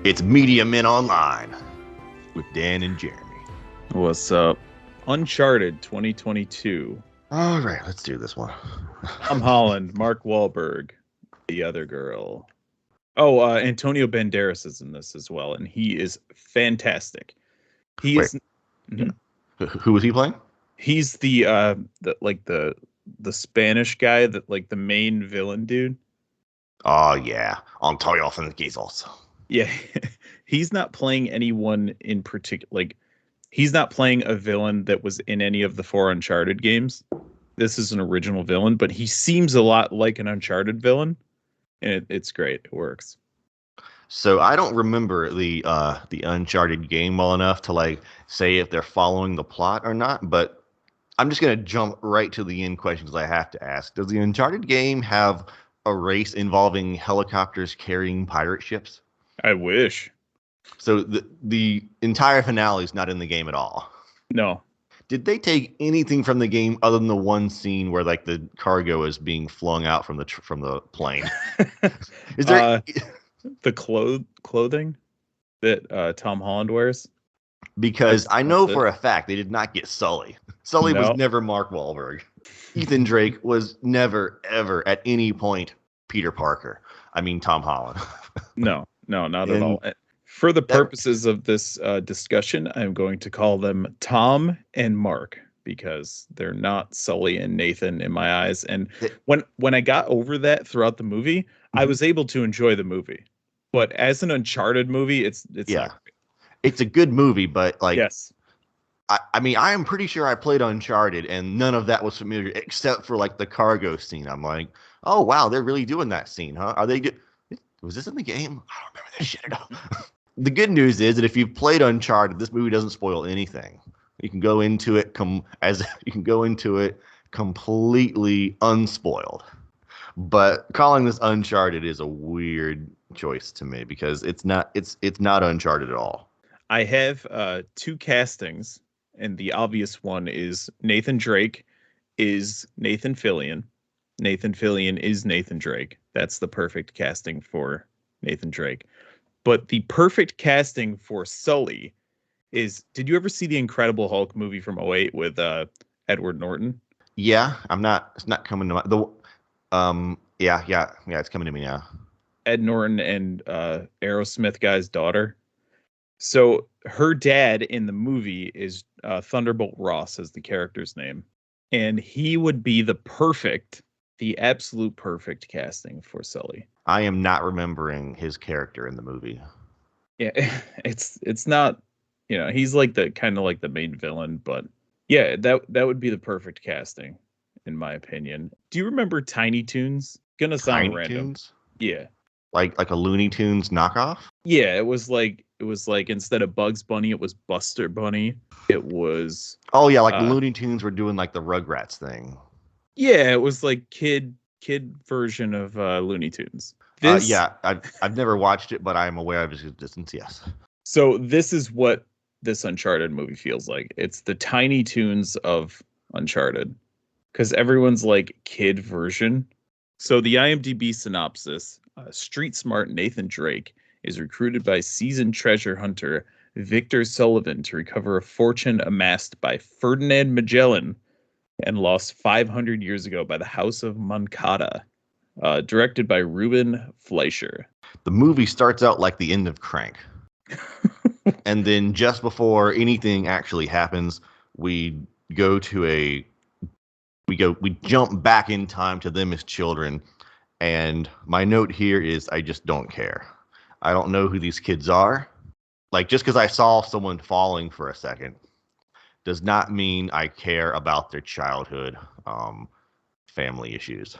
It's Media Men Online with Dan and Jeremy. What's up? Uncharted 2022. All right, let's do this one. Tom Holland, Mark Wahlberg, the other girl. Oh, Antonio Banderas is in this as well, and he is fantastic. He Wait. is. Mhm. Who was he playing? He's the Spanish guy, that like the main villain dude. Oh yeah, Antonio Banderas. Yeah, he's not playing anyone in particular. Like, he's not playing a villain that was in any of the 4 Uncharted games. This is an original villain, but he seems a lot like an Uncharted villain, and it's great. It works. So I don't remember the Uncharted game well enough to like say if they're following the plot or not, but I'm just gonna jump right to the end questions I have to ask. Does the Uncharted game have a race involving helicopters carrying pirate ships? I wish. So the entire finale is not in the game at all. No. Did they take anything from the game other than the one scene where like the cargo is being flung out from the plane? Is there the clothing that Tom Holland wears? Because I know that's for a fact they did not get Sully. Sully was No. never Mark Wahlberg. Ethan Drake was never ever at any point Peter Parker. I mean Tom Holland. No, not at And all. For the purposes of this discussion, I'm going to call them Tom and Mark because they're not Sully and Nathan in my eyes. And when I got over that throughout the movie, I was able to enjoy the movie. But as an Uncharted movie, it's yeah, not great. It's a good movie, but like Yes. I mean, I am pretty sure I played Uncharted and none of that was familiar except for like the cargo scene. I'm like, oh wow, they're really doing that scene, huh? Was this in the game? I don't remember this shit at all. The good news is that if you've played Uncharted, this movie doesn't spoil anything. You can go into it completely unspoiled. But calling this Uncharted is a weird choice to me because it's not Uncharted at all. I have 2 castings, and the obvious one is Nathan Drake is Nathan Fillion. Nathan Fillion is Nathan Drake. That's the perfect casting for Nathan Drake. But the perfect casting for Sully is, did you ever see the Incredible Hulk movie from 2008 with Edward Norton? Yeah, it's not coming to yeah, it's coming to me now. Ed Norton and Aerosmith guy's daughter. So her dad in the movie is Thunderbolt Ross as the character's name. And he would be the absolute perfect casting for Sully. I am not remembering his character in the movie. Yeah, it's not, he's like the kind of like the main villain, but yeah, that would be the perfect casting in my opinion. Do you remember Tiny Toons? Gonna sound Tiny random. Toons? Yeah. Like a Looney Tunes knockoff? Yeah, it was like instead of Bugs Bunny, it was Buster Bunny. It was Oh yeah, like the Looney Tunes were doing like the Rugrats thing. Yeah, it was like kid version of Looney Tunes. Yeah, I've never watched it, but I am aware of its existence. Yes. So this is what this Uncharted movie feels like. It's the Tiny Toons of Uncharted, because everyone's like kid version. So the IMDb synopsis: street smart Nathan Drake is recruited by seasoned treasure hunter Victor Sullivan to recover a fortune amassed by Ferdinand Magellan and lost 500 years ago by the House of Moncada. Directed by Ruben Fleischer. The movie starts out like the end of Crank. And then just before anything actually happens, we jump back in time to them as children. And my note here is I just don't care. I don't know who these kids are. Like, just because I saw someone falling for a second does not mean I care about their childhood family issues.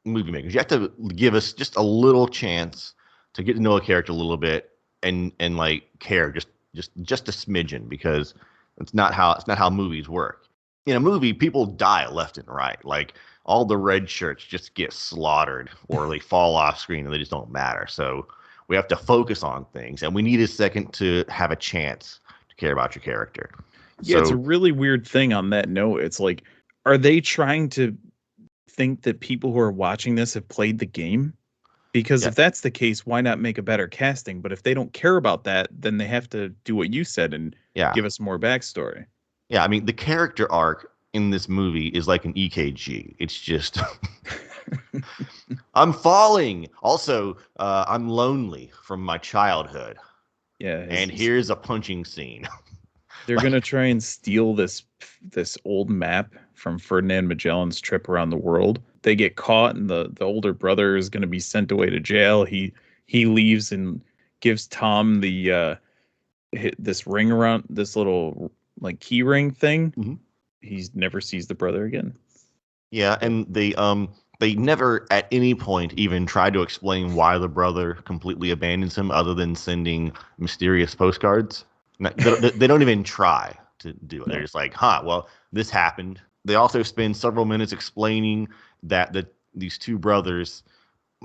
Movie makers, you have to give us just a little chance to get to know a character a little bit and like care just a smidgen, because it's not how movies work. In a movie, people die left and right. Like, all the red shirts just get slaughtered or they fall off screen and they just don't matter. So we have to focus on things, and we need a second to have a chance to care about your character. Yeah, it's a really weird thing on that note. It's like, are they trying to think that people who are watching this have played the game? Because Yeah, if that's the case, why not make a better casting? But if they don't care about that, then they have to do what you said and yeah, give us more backstory. yeah. I mean, the character arc in this movie is like an EKG. It's just I'm falling. Also, I'm lonely from my childhood, Yeah, and here's a punching scene. they're Like, gonna try and steal this old map from Ferdinand Magellan's trip around the world. They get caught, and the older brother is gonna be sent away to jail. He leaves and gives Tom the this ring around this little like key ring thing. mhm. He never sees the brother again. Yeah, Yep. and they never at any point even tried to explain why the brother completely abandons him, other than sending mysterious postcards. They don't even try to do it. They're No. just like, huh, well, this happened. They also spend several minutes explaining that these two brothers,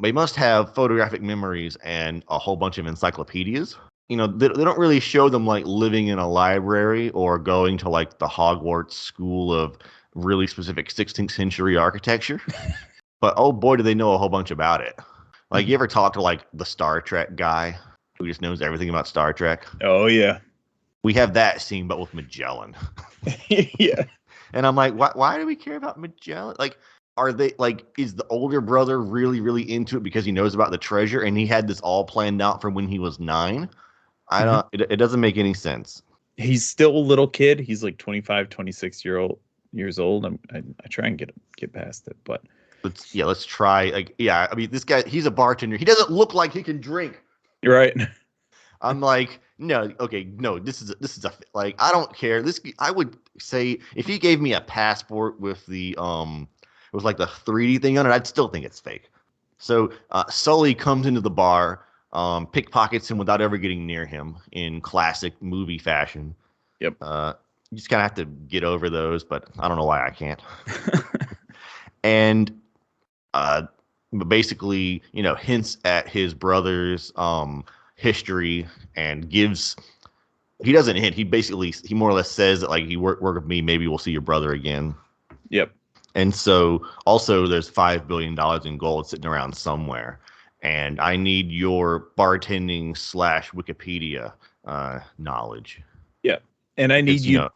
they must have photographic memories and a whole bunch of encyclopedias. They don't really show them like living in a library or going to like the Hogwarts school of really specific 16th century architecture. But oh boy, do they know a whole bunch about it. Like, you ever talk to like the Star Trek guy who just knows everything about Star Trek? Oh yeah. We have that scene, but with Magellan. Yeah. And I'm like, why do we care about Magellan? Like, are they like, is the older brother really, really into it because he knows about the treasure and he had this all planned out from when he was 9? I Mhm. don't, it doesn't make any sense. He's still a little kid. He's like 25, 26 years old. I try and get past it, but Let's try. Like, yeah, I mean, this guy, he's a bartender. He doesn't look like he can drink. you're right. I'm like, no, okay, no, this is a like, I don't care. I would say if he gave me a passport with it was like the 3D thing on it, I'd still think it's fake. So Sully comes into the bar, pickpockets him without ever getting near him in classic movie fashion. Yep. You just kind of have to get over those, but I don't know why I can't. And uh, basically, hints at his brother's history and gives. He doesn't hint. He more or less says that, like, he work with me. Maybe we'll see your brother again. Yep. And so, also, there's $5 billion in gold sitting around somewhere, and I need your bartending / Wikipedia knowledge Yep. And I need because you.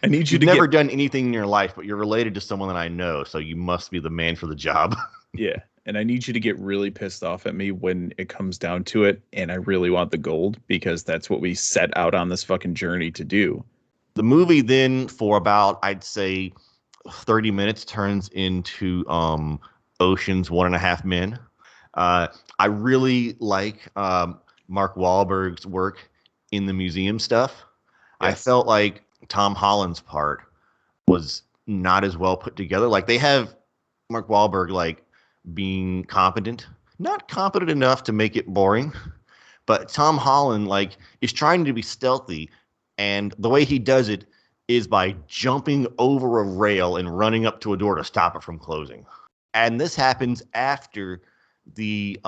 I need you you've to never get. done anything in your life, but you're related to someone that I know, so you must be the man for the job. Yeah. And I need you to get really pissed off at me when it comes down to it. And I really want the gold because that's what we set out on this fucking journey to do. The movie then, for about, I'd say, 30 minutes, turns into Ocean's 1.5 Men. I really like Mark Wahlberg's work in the museum stuff. I Yes. felt like Tom Holland's part was not as well put together. Like, they have Mark Wahlberg like being competent, not competent enough to make it boring, but Tom Holland like is trying to be stealthy, and the way he does it is by jumping over a rail and running up to a door to stop it from closing. And this happens after the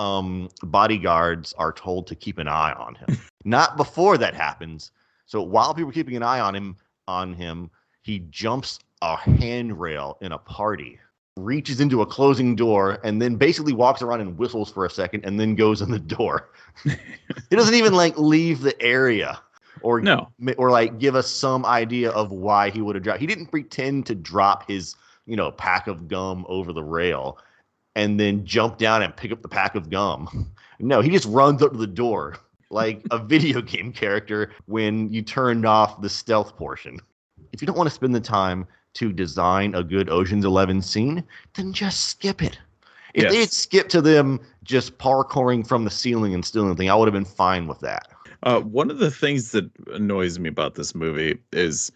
bodyguards are told to keep an eye on him, not before that happens. So while people are keeping an eye on him, he jumps a handrail in a party, reaches into a closing door, and then basically walks around and whistles for a second and then goes in the door. He doesn't even like leave the area or No. or like give us some idea of why he would have dropped. He didn't pretend to drop his, pack of gum over the rail and then jump down and pick up the pack of gum. No, he just runs up to the door like a video game character when you turned off the stealth portion. If you don't want to spend the time to design a good Ocean's 11 scene, then just skip it. If they had Yes. skipped to them just parkouring from the ceiling and stealing the thing, I would have been fine with that. One of the things that annoys me about this movie is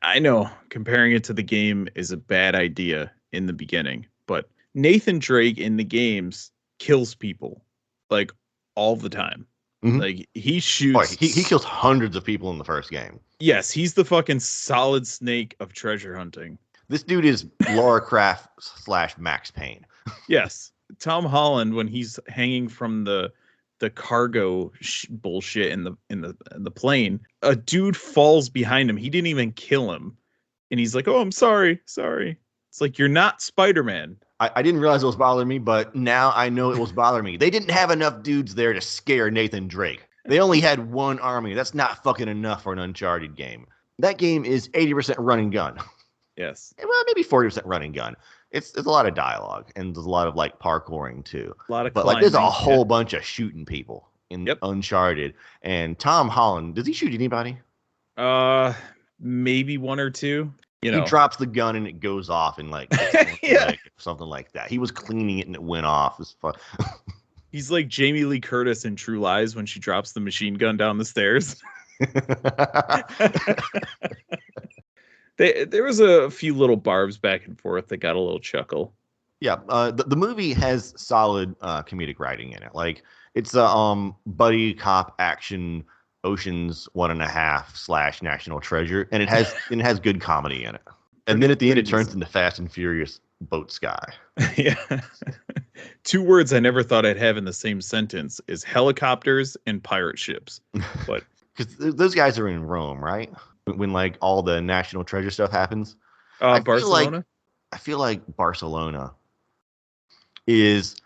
I know comparing it to the game is a bad idea in the beginning, but Nathan Drake in the games kills people like all the time. Mhm. Like he Boy, shoots. he kills hundreds of people in the first game. Yes, he's the fucking solid snake of treasure hunting. This dude is Laura Croft / Max Payne. Yes, Tom Holland when he's hanging from the cargo bullshit in the plane, a dude falls behind him. He didn't even kill him, and he's like, "Oh, I'm sorry, sorry." It's like you're not Spider-Man. I didn't realize it was bothering me, but now I know it was bothering me. They didn't have enough dudes there to scare Nathan Drake. They only had one army. That's not fucking enough for an Uncharted game. That game is 80% run and gun. Yes. Well, maybe 40% run and gun. It's a lot of dialogue and there's a lot of like parkouring too. A lot of But like there's a climbing, whole bunch of shooting people in Yep. Uncharted. And Tom Holland, does he shoot anybody? Maybe one or two. You He know. drops the gun and it goes off and like Yeah. something like that. He was cleaning it and it went off. It's fun. He's like Jamie Lee Curtis in True Lies when she drops the machine gun down the stairs. There was a few little barbs back and forth that got a little chuckle. Yeah, the movie has solid comedic writing in it. Like it's a buddy cop action Ocean's 1.5 / National Treasure, and it has good comedy in it. And then at the end, it turns into Fast and Furious Boat Sky. Yeah. 2 words I never thought I'd have in the same sentence is helicopters and pirate ships. But because those guys are in Rome, right? When like all the National Treasure stuff happens. Barcelona. I feel like Barcelona is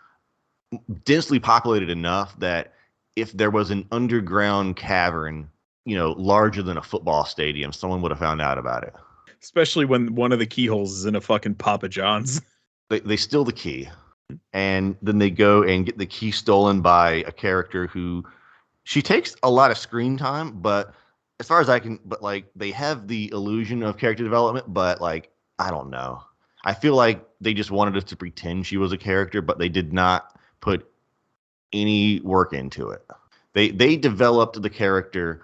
densely populated enough that if there was an underground cavern, larger than a football stadium, someone would have found out about it. Especially when one of the keyholes is in a fucking Papa John's. They steal the key, and then they go and get the key stolen by a character who she takes a lot of screen time, but as far as like they have the illusion of character development, but like I don't know. I feel like they just wanted us to pretend she was a character, but they did not put any work into it. They developed the character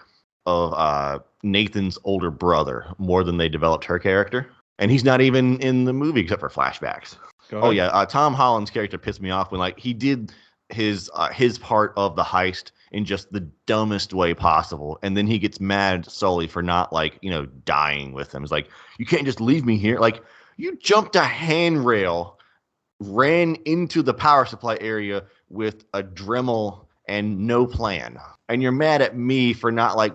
of Nathan's older brother more than they developed her character, and he's not even in the movie except for flashbacks. Oh yeah, Tom Holland's character pissed me off when like he did his part of the heist in just the dumbest way possible, and then he gets mad solely for not like dying with him. It's like, you can't just leave me here. Like, you jumped a handrail, ran into the power supply area with a Dremel and no plan, and you're mad at me for not like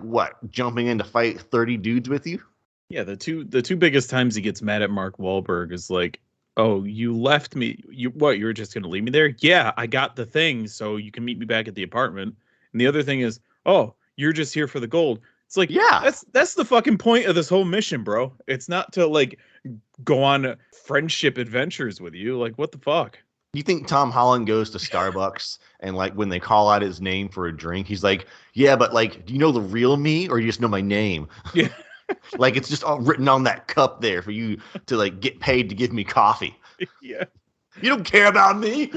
jumping in to fight 30 dudes with you. Yeah, the two biggest times he gets mad at Mark Wahlberg is like, oh, you left me. You were just gonna leave me there? Yeah, I got the thing, so you can meet me back at the apartment. And the other thing is, oh, you're just here for the gold. It's like, Yeah, that's the fucking point of this whole mission, bro. It's not to like go on friendship adventures with you. Like, what the fuck? You think Tom Holland goes to Starbucks and like when they call out his name for a drink, he's like, yeah, but like, do you know the real me or you just know my name? Yeah. Like it's just all written on that cup there for you to like get paid to give me coffee. Yeah. You don't care about me.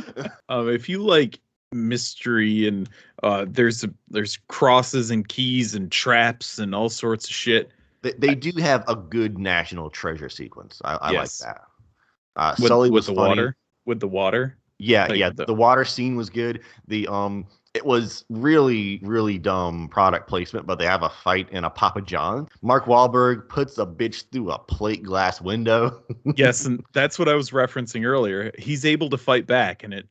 If you like mystery and there's crosses and keys and traps and all sorts of shit. They do have a good National Treasure sequence. I Yes. like that. With, Sully was the funny. water. With the water. Yeah, Like yeah. The water scene was good. It was really, really dumb product placement, but they have a fight in a Papa John. Mark Wahlberg puts a bitch through a plate glass window. Yes, and that's what I was referencing earlier. He's able to fight back, and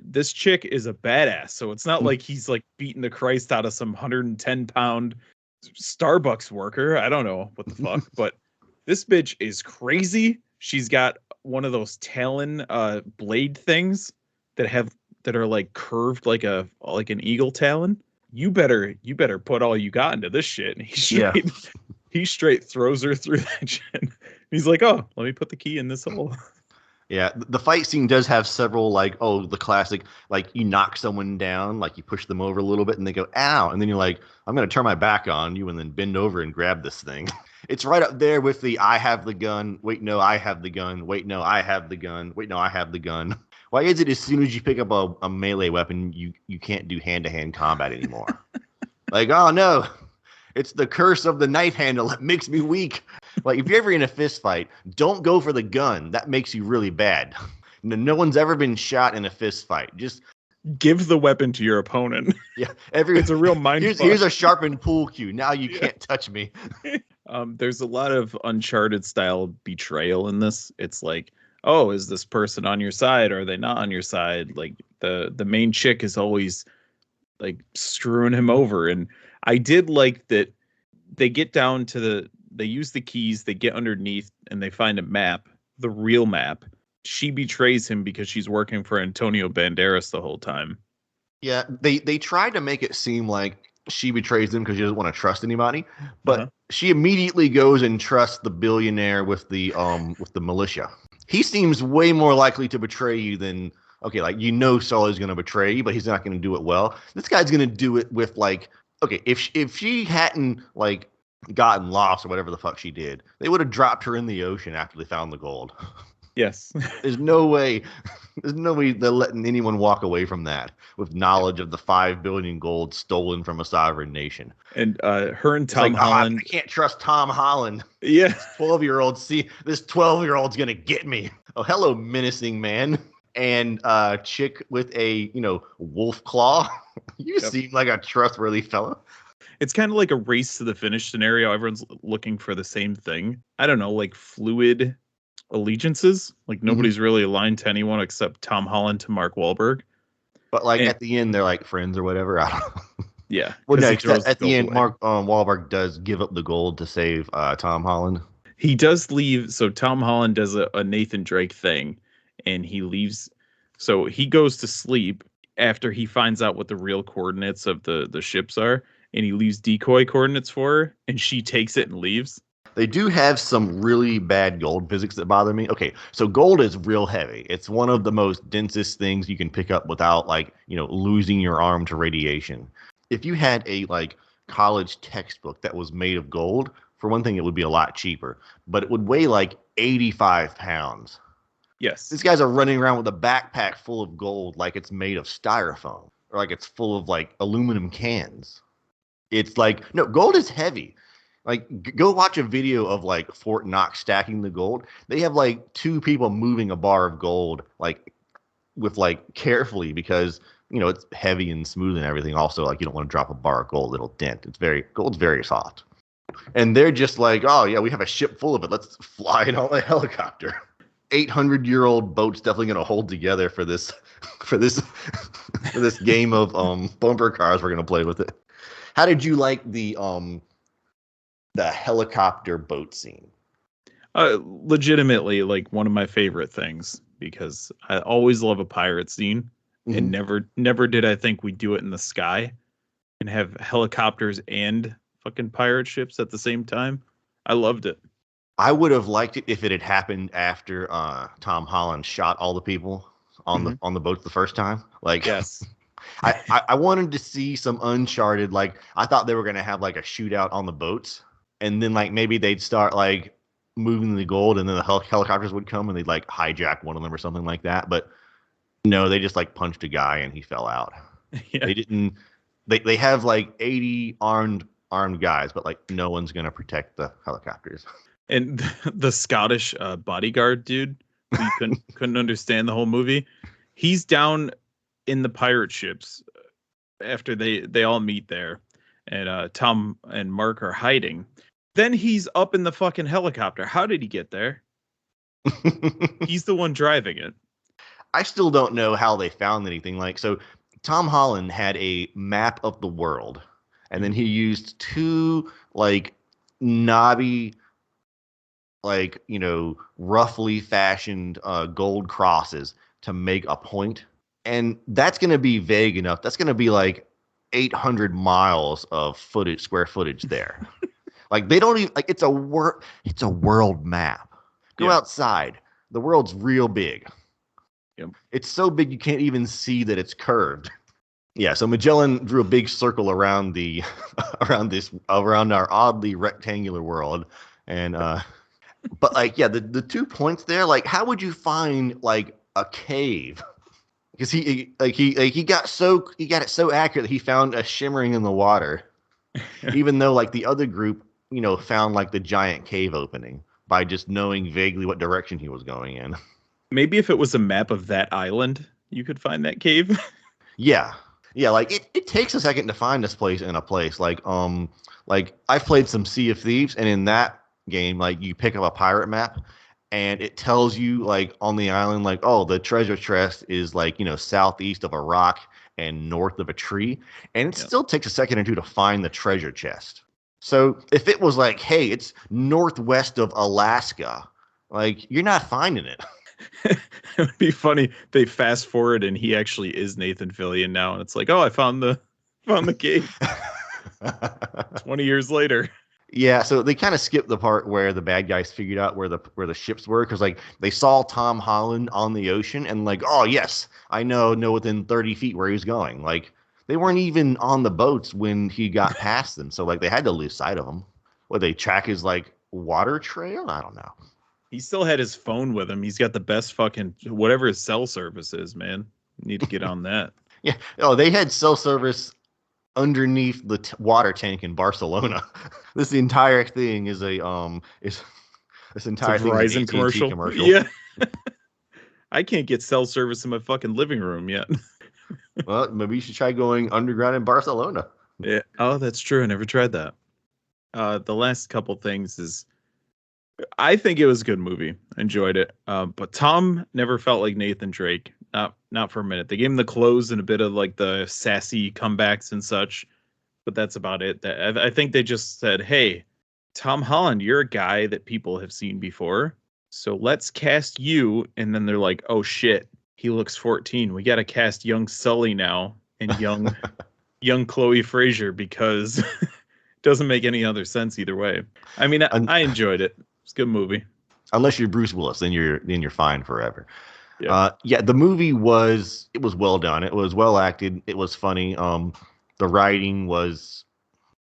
this chick is a badass. So it's not like he's like beating the Christ out of some 110-pound Starbucks worker. I don't know what the fuck, but this bitch is crazy. She's got one of those talon blade things that are like curved like an eagle talon. You better put all you got into this shit. And he straight throws her through that shit. He's like, oh, let me put the key in this hole. Yeah, the fight scene does have several like, the classic, like you knock someone down, like you push them over a little bit and they go, ow. And then you're like, I'm going to turn my back on you and then bend over and grab this thing. It's right up there with the I have the gun. Wait, no, I have the gun. Wait, no, I have the gun. Wait, no, I have the gun. Why is it as soon as you pick up a melee weapon, you can't do hand-to-hand combat anymore? Like, oh no, it's the curse of the knife handle that makes me weak. Like, if you're ever in a fist fight, don't go for the gun. That makes you really bad. No one's ever been shot in a fist fight. Just give the weapon to your opponent. Yeah, it's a real mind. Here's a sharpened pool cue. Now you can't touch me. There's a lot of Uncharted style betrayal in this. It's like, oh, is this person on your side? Or are they not on your side? Like the main chick is always like screwing him over. And I did like that they get down to they use the keys, they get underneath and they find a map, the real map, she betrays him because she's working for Antonio Banderas the whole time. Yeah, they tried to make it seem like she betrays them because she doesn't want to trust anybody, but she immediately goes and trusts the billionaire with the militia. He seems way more likely to betray you than okay, like Sully's going to betray you, but he's not going to do it well. This guy's going to do it with like okay, if she hadn't like gotten lost or whatever the fuck she did, they would have dropped her in the ocean after they found the gold. Yes. There's no way they're letting anyone walk away from that with knowledge of the 5 billion gold stolen from a sovereign nation. And her and Tom Holland. I can't trust Tom Holland. Yeah. This 12-year-old. See, this 12-year-old's gonna get me. Oh, hello, menacing man. And chick with a wolf claw. You seem like a trustworthy fella. It's kind of like a race to the finish scenario. Everyone's looking for the same thing. I don't know, like fluid allegiances. Like nobody's really aligned to anyone except Tom Holland to Mark Wahlberg. But like at the end, they're like friends or whatever. I don't know. Yeah. Well, no, at the end, Mark Wahlberg does give up the gold to save Tom Holland. He does leave. So Tom Holland does a Nathan Drake thing, and he leaves. So he goes to sleep after he finds out what the real coordinates of the ships are, and he leaves decoy coordinates for her, and she takes it and leaves. They do have some really bad gold physics that bother me. Okay, so gold is real heavy. It's one of the most densest things you can pick up without losing your arm to radiation. If you had a college textbook that was made of gold, for one thing, it would be a lot cheaper, but it would weigh like 85 pounds. Yes. These guys are running around with a backpack full of gold like it's made of styrofoam or like it's full of aluminum cans. It's no, gold is heavy. Go watch a video of Fort Knox stacking the gold. They have 2 people moving a bar of gold with carefully because it's heavy and smooth and everything. Also, you don't want to drop a bar of gold; it'll dent. Gold's very soft. And they're just oh yeah, we have a ship full of it. Let's fly it on a helicopter. 800-year-old boat's definitely going to hold together for this game of bumper cars we're going to play with it. How did you like the helicopter boat scene? Legitimately, one of my favorite things because I always love a pirate scene, and never did I think we'd do it in the sky and have helicopters and fucking pirate ships at the same time. I loved it. I would have liked it if it had happened after Tom Holland shot all the people on the boat the first time. Yes. I wanted to see some Uncharted. I thought they were going to have a shootout on the boats, and then maybe they'd start moving the gold, and then the helicopters would come and they'd hijack one of them or something like that. But no, they just punched a guy and he fell out. Yeah. They didn't. They have 80 armed guys, but no one's going to protect the helicopters. And the Scottish bodyguard dude, who couldn't understand the whole movie. He's down in the pirate ships after they all meet there, and Tom and Mark are hiding. Then he's up in the fucking helicopter. How did he get there? He's the one driving it. I still don't know how they found anything. So Tom Holland had a map of the world, and then he used 2 knobby, roughly fashioned gold crosses to make a point. And that's going to be vague enough. That's going to be 800 miles of square footage there. They don't even it's a world map. Go outside. The world's real big. Yep. It's so big you can't even see that it's curved. Yeah, so Magellan drew a big circle around around our oddly rectangular world, and but the 2 points there, how would you find a cave? Because he got it so accurate that he found a shimmering in the water, even though the other group found the giant cave opening by just knowing vaguely what direction he was going in. Maybe if it was a map of that island, you could find that cave. Yeah. It takes a second to find this place in a place. I've played some Sea of Thieves, and in that game, you pick up a pirate map, and it tells you on the island, oh, the treasure chest is southeast of a rock and north of a tree, and it still takes a second or two to find the treasure chest. So if it was hey, it's northwest of Alaska, you're not finding it. It would be funny. They fast forward and he actually is Nathan Fillion now, and it's like, oh, I found the cave 20 years later. Yeah, so they kind of skipped the part where the bad guys figured out where the ships were, because like they saw Tom Holland on the ocean and like, oh yes, I know within 30 feet where he was going. Like they weren't even on the boats when he got past them, so like they had to lose sight of him. What, they track his like water trail? I don't know. He still had his phone with him. He's got the best fucking whatever his cell service is, man. Need to get on that. Yeah. Oh, they had cell service underneath the water tank in Barcelona. This entire thing is is this It's a entire thing is an Verizon AT&T commercial. Yeah. I can't get cell service in my fucking living room yet. Well, maybe you should try going underground in Barcelona. Yeah. Oh, that's true. I never tried that. The last couple things is I think it was a good movie. Enjoyed it. But Tom never felt like Nathan Drake. Not for a minute. They gave him the clothes and a bit of like the sassy comebacks and such, but that's about it. I think they just said, "Hey, Tom Holland, you're a guy that people have seen before, so let's cast you." And then they're like, "Oh shit, he looks 14. We got to cast young Sully now and young Chloe Frazier because it doesn't make any other sense either way." I mean, I enjoyed it. It's a good movie. Unless you're Bruce Willis, then you're fine forever. Yeah. Yeah, the movie was well done. It was well acted. It was funny. The writing was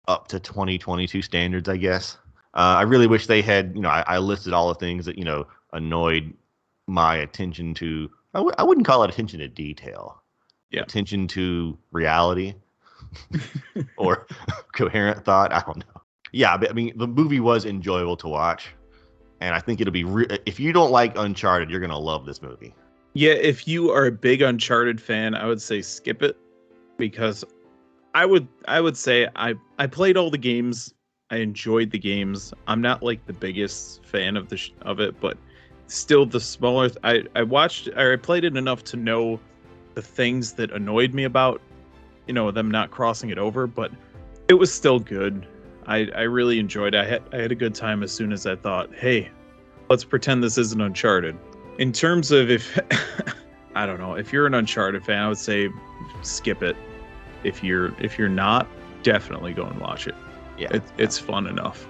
up to 2022 standards, I guess. I really wish they had, I listed all the things that, annoyed my attention to, I wouldn't call it attention to detail. Yeah. Attention to reality or coherent thought. I don't know. Yeah, but I mean, the movie was enjoyable to watch. And I think it'll be, if you don't like Uncharted, you're going to love this movie. Yeah, if you are a big Uncharted fan, I would say skip it, because I would say I played all the games. I enjoyed the games. I'm not like the biggest fan of of it, but still the smaller I played it enough to know the things that annoyed me about, them not crossing it over, but it was still good. I really enjoyed it. I had a good time as soon as I thought, hey, let's pretend this isn't Uncharted. In terms of I don't know, if you're an Uncharted fan, I would say skip it. If you're not, definitely go and watch it. Yeah, it's fun enough.